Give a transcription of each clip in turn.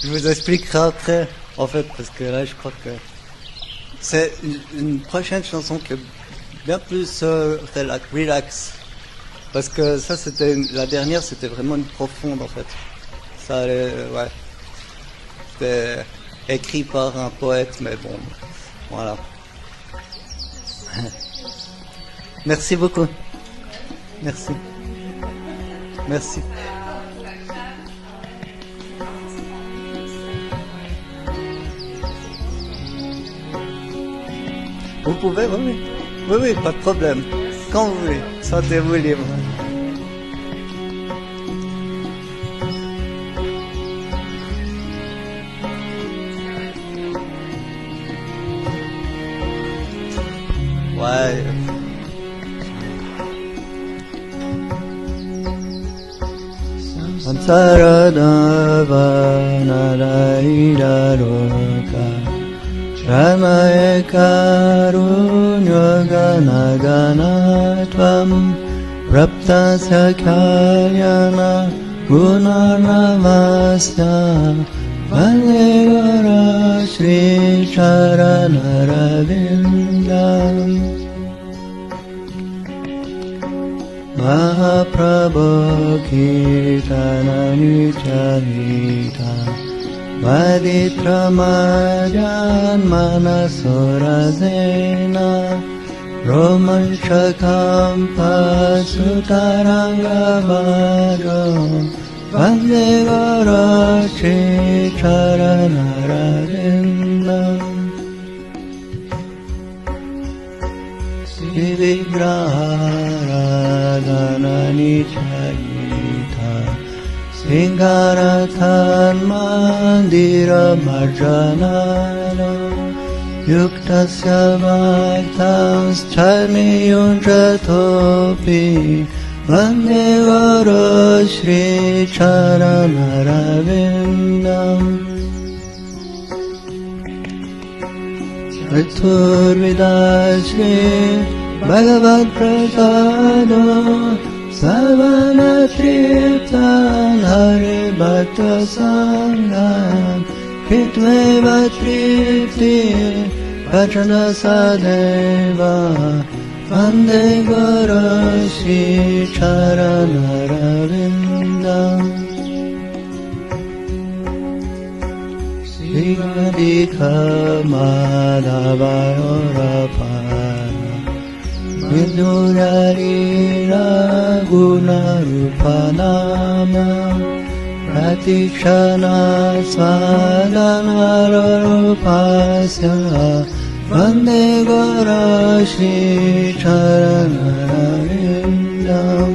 Je vous expliquerai après, en fait, parce que là, je crois que c'est une prochaine chanson qui est bien plus relax. Parce que ça, c'était la dernière, c'était vraiment une profonde, en fait. Ça allait, ouais. C'était écrit par un poète, mais bon, voilà. Merci beaucoup. Merci. Merci. Vous pouvez, oui, oui. Oui, oui, pas de problème. Quand vous voulez. Sentez-vous libre. Ouais. Samsara-dava-nara-ira-roka Ramaya-karunya-gana-gana-tvam Rapta-sakhayana Gunarnavasya Vandegara Shri-charanarabindam Mahaprabhu Kirtana Nityanita Vaditra Madhyan Manasorazena Romanchakam Pasutarangabhajo Vandegara Shri Charanarabindam Sivigraharadhananichayita Singarathan Mandira Marjanana Yuktasya Bhaktans Charmiyunjatopi Vandegara Shri Charanarabindam Riturvidashri Bhagavad Prasada Savana Triptan Hari Bhakta Sangam Kritveva Tripti Vajana Sadeva Vande Guru Shri Charanarabindam Sigadika Madhavayurapara Vidurarira Gunarupanama Pratikshana Svadanarupasya Vande Guru Shri Charanarabindam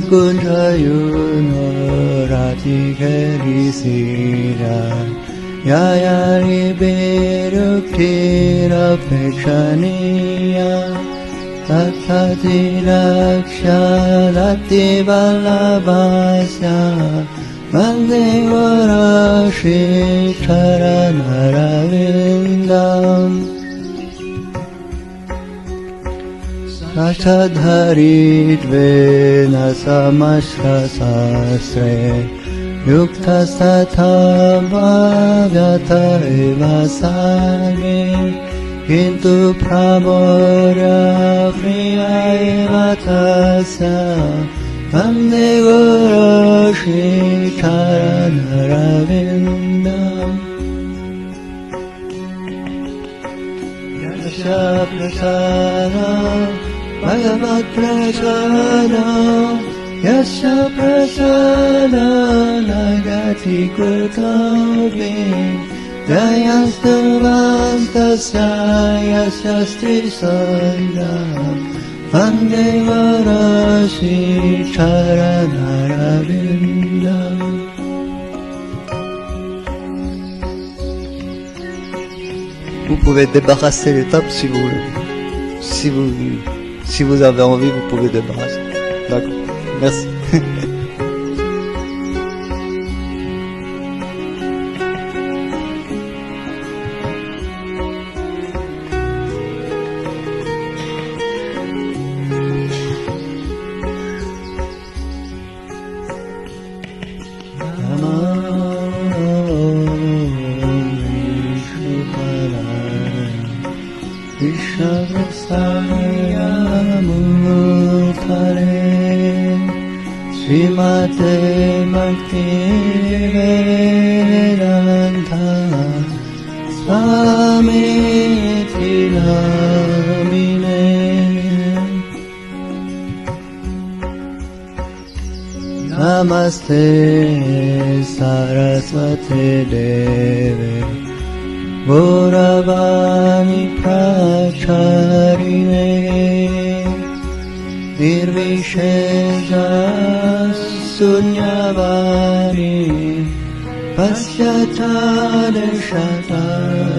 Kunjayuno Ratikari Sira Yayari Beruktira Pechaniya Tathati Laksha Lati Valabhasya Vande Guru Shri Charanarabindam Sashadharidvena Samashra Sastre Yuktasatha Bhavyata Eva Sage Kintu Prabhora Priya Eva Tasya Vande Guru Shri Charanarabindam Yasha Prasada Bhagavad Prasada Yasha Prasada Nagati Kurtavi Jayastu Vantasya Yasha Stri Sandam Vande Guru Shri Charanarabindam Vous pouvez débarrasser les tables si vous voulez. Si vous avez envie, vous pouvez débarrasser. D'accord. Merci. Bhagavate Bhakti Vedanta Swamiti Namine Namaste Saraswati Devi Gauravani Pracharine Nirvishesha Sunyavani Pasyatane Shatarine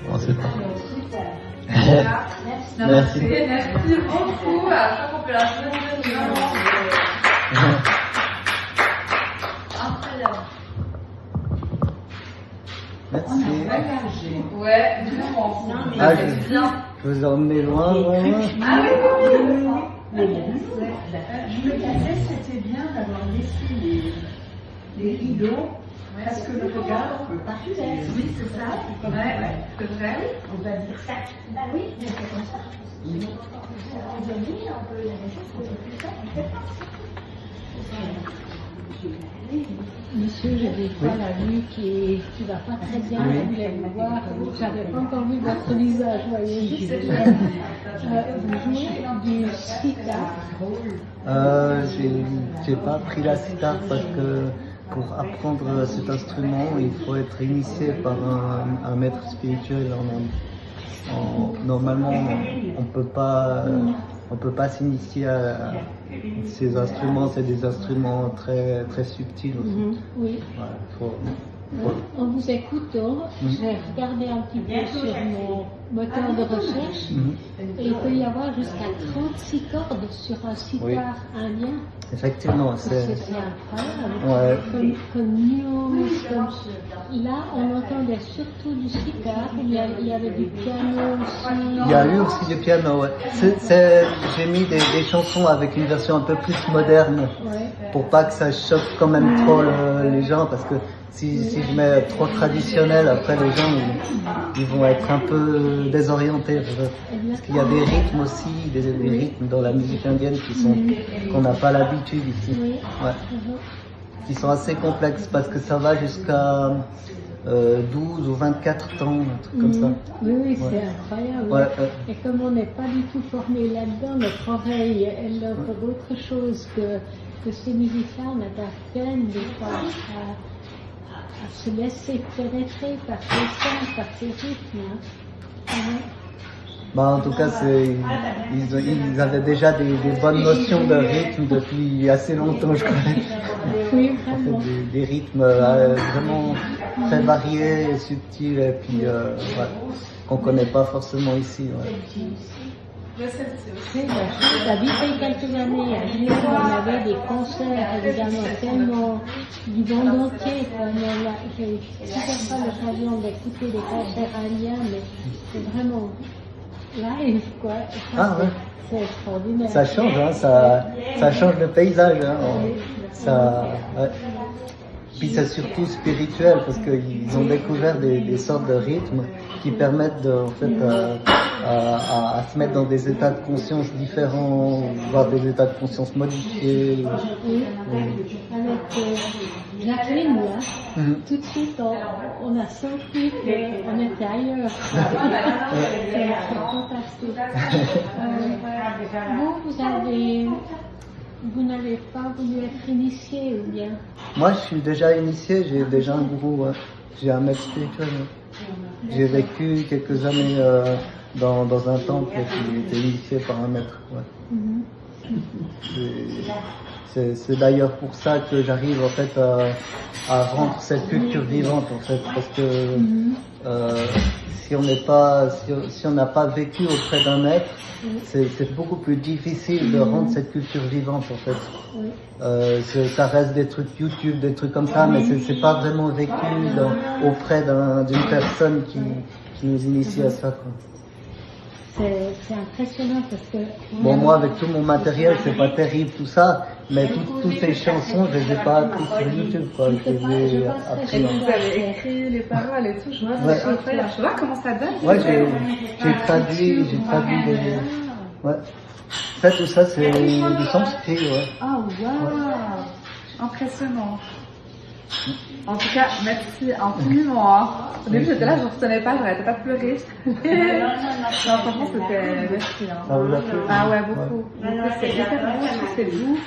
On sait pas. Merci. Merci beaucoup. Je crois qu'on peut la soutenir. Merci. Ouais, vraiment. Ah, je vous ai emmené loin, vraiment. Ah oui, oui, oui. Je me disais, c'était bien d'avoir laissé les rideaux, parce que le regard, on ne peut pas faire. Oui, c'est ça. Ouais, c'est vrai. On va dire ça. Bah oui, mais c'est comme ça. Aujourd'hui, on peut la même chose, on peut plus ça, on fait pas. Monsieur, je n'ai pas la vue qui va pas très bien, je voulais vous voir, j'avais pas encore vu votre visage, voyez. Vous jouez du sitar. J'ai pas appris la sitar parce que pour apprendre cet instrument, il faut être initié par un maître spirituel en Inde. Normalement, on peut pas s'initier à ces instruments. C'est des instruments très très subtils aussi. Oui. En vous écoutant, j'ai regardé un petit peu sur mon moteur de recherche et il peut y avoir jusqu'à 36 cordes sur un sitar indien. Effectivement, c'est incroyable. Ouais. Comme nuance, comme... Là, on entendait surtout du sitar, il y avait du piano aussi. Il y a eu aussi du piano, ouais. J'ai mis des chansons avec une version un peu plus moderne, pour pas que ça choque quand même trop les gens, parce que si je mets trop traditionnel, après les gens ils vont être un peu désorientés. Parce qu'il y a des rythmes aussi, des rythmes dans la musique indienne qu'on n'a pas l'habitude ici. Ouais. Qui sont assez complexes parce que ça va jusqu'à 12 ou 24 temps, un truc comme ça. Oui, c'est incroyable. Et comme on n'est pas du tout formé là-dedans, notre oreille, elle offre d'autres choses que ces musiciens, on a de la peine des fois à se laisser pénétrer par ces sons, par ces rythmes. En tout cas, ils avaient déjà des bonnes notions de rythme depuis assez longtemps, je crois. Oui, vraiment. En fait, des rythmes vraiment très variés et subtils, et puis qu'on connaît pas forcément ici. C'est la chance d'habiter quelques années à Genève, on avait des concerts évidemment tellement du monde entier. J'ai eu super pas l'occasion d'écouter des concerts indiens, mais c'est vraiment live, quoi. C'est extraordinaire. Ça change, hein, ça change le paysage. Hein, Puis c'est surtout spirituel parce qu'ils ont découvert des sortes de rythmes qui permettent à se mettre dans des états de conscience différents, voire des états de conscience modifiés. Avec Jacqueline, là, tout de suite, on a senti qu'on était ailleurs. C'est fantastique. Vous n'avez pas voulu être initié ou bien? Moi, je suis déjà initié, j'ai déjà un gourou, j'ai un maître spirituel. J'ai vécu quelques années dans un temple qui était initié par un maître. C'est d'ailleurs pour ça que j'arrive en fait à rendre cette culture vivante en fait, parce que si on n'a pas vécu auprès d'un être, c'est beaucoup plus difficile de rendre cette culture vivante en fait. Ça reste des trucs YouTube, des trucs comme ça, mais c'est pas vraiment vécu auprès d'une personne qui nous initie à ça, quoi. C'est impressionnant parce que... Bon, moi, avec tout mon matériel, c'est pas terrible tout ça, mais toutes ces chansons, je les ai pas apprises sur YouTube, quoi. Je les ai appris. Vous avez écrit les paroles et tout, je vois, Ouais. c'est incroyable. Je vois comment ça donne. Ouais, j'ai traduit des... Ouais. Ça, tout ça, c'est du sanskrit, ouais. Oh, waouh! Impressionnant. En tout cas, merci infiniment. Hein. Au début, j'étais là, je ne retenais pas, j'arrêtais pas de pleurer. Non, franchement, c'était merci. Hein. Ça vous a plu? Ah ouais, beaucoup. Beaucoup, c'est hyper bon, je trouve que c'est doux.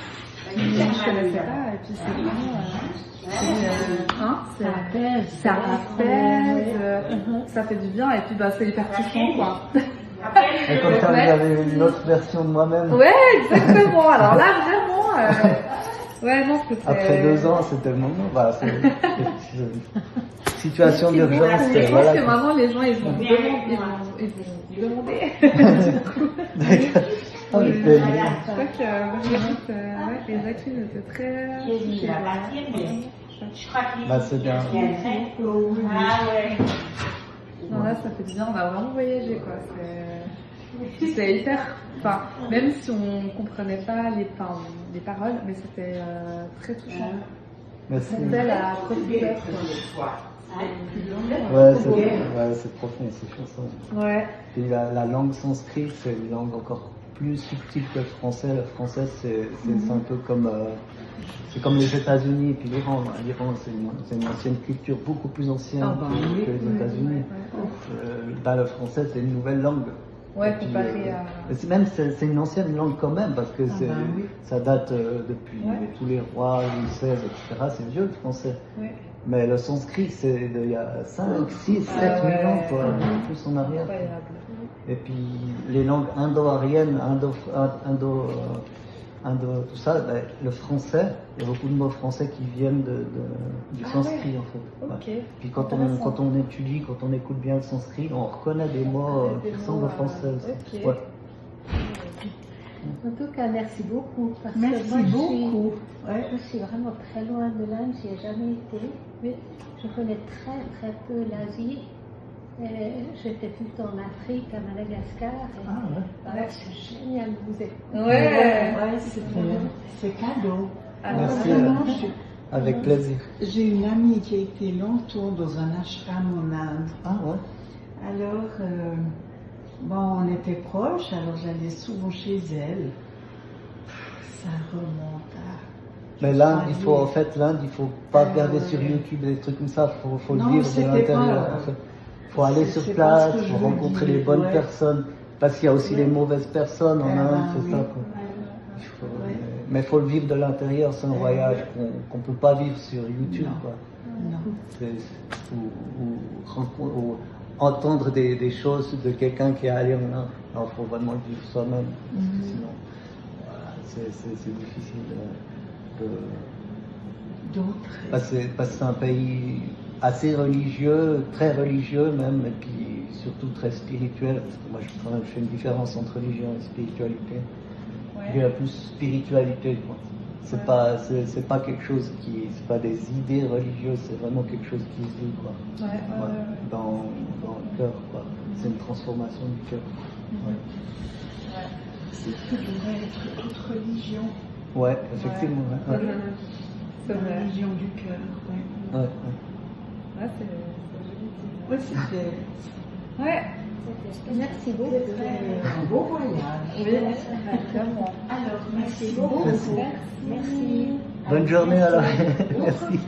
Je ne connaissais pas, et puis c'est vraiment... ça apaise, ça fait du bien, et puis bah, c'est hyper touchant, quoi. Et comme ça, vous avez une autre version de moi-même. Ouais, exactement. Alors là, vraiment... Ouais, non, c'était... Après 2 ans, c'était le moment. Voilà, situation d'urgence. Je pense Voilà. que maintenant, les gens, ils vont demander. D'accord. Ah, mais c'est bien. Je crois que les actions étaient très... Bah, c'est bien. Non, là, ça fait du bien. On a vraiment voyagé, quoi. C'est hyper... Enfin, même si on comprenait pas les paroles, mais c'était très touchant. Merci. C'était la profondeur. Ouais, c'est profond, ces chansons. Ouais. Et la langue sanskrit, c'est une langue encore plus subtile que le français. Le français, c'est un peu comme... c'est comme les États-Unis et puis l'Iran. L'Iran, c'est une ancienne culture, beaucoup plus ancienne que les États-Unis. Dans le français, c'est une nouvelle langue. Ouais, comparé à... C'est une ancienne langue quand même, parce que ça date depuis tous les rois, Louis XVI, etc. C'est vieux le français. Ouais. Mais le sanskrit, c'est il y a 5, 6, 7 000 ans, quoi, plus en arrière. Incroyable. Et puis les langues indo-ariennes, tout ça, ben, le français, il y a beaucoup de mots français qui viennent du sanskrit en fait. Okay. Ouais. Puis quand on étudie, quand on écoute bien le sanskrit, on reconnaît des mots qui ressemblent au français aussi. Okay. Ouais. En tout cas, merci beaucoup. Parce que moi, je suis vraiment très loin de l'Inde, j'y ai jamais été. Mais je connais très très peu l'Asie. J'étais tout le temps en Afrique, à Madagascar. C'est génial, vous êtes. Ouais, c'est cadeau. Merci. Avec plaisir. J'ai une amie qui a été longtemps dans un ashram en Inde. Ah ouais. Alors, bon, on était proches, alors j'allais souvent chez elle. Ça remonte à... Mais l'Inde, il faut pas regarder sur YouTube des trucs comme ça, faut le vivre de l'intérieur. En fait. Faut aller sur place, faut rencontrer les bonnes personnes, parce qu'il y a aussi les mauvaises personnes en Inde, c'est ça. Quoi. Mais il faut le vivre de l'intérieur, c'est un voyage qu'on peut pas vivre sur YouTube. Quoi. Ou entendre des choses de quelqu'un qui est allé en Inde. Alors il faut vraiment le vivre soi-même, parce que sinon, voilà, c'est difficile parce que c'est un pays assez religieux, très religieux même, et puis surtout très spirituel, parce que moi je fais une différence entre religion et spiritualité. Il y a plus spiritualité, quoi. C'est pas quelque chose c'est pas des idées religieuses, c'est vraiment quelque chose qui se vit, quoi. Dans le cœur, quoi. C'est une transformation du cœur. C'est ce que devrait être toute religion. Ouais, effectivement. C'est la religion du cœur. C'est joli. C'était... Ouais. Merci beaucoup. Un beau voyage. Oui, vraiment. Alors, merci beaucoup. Merci. Bonne journée alors. Merci.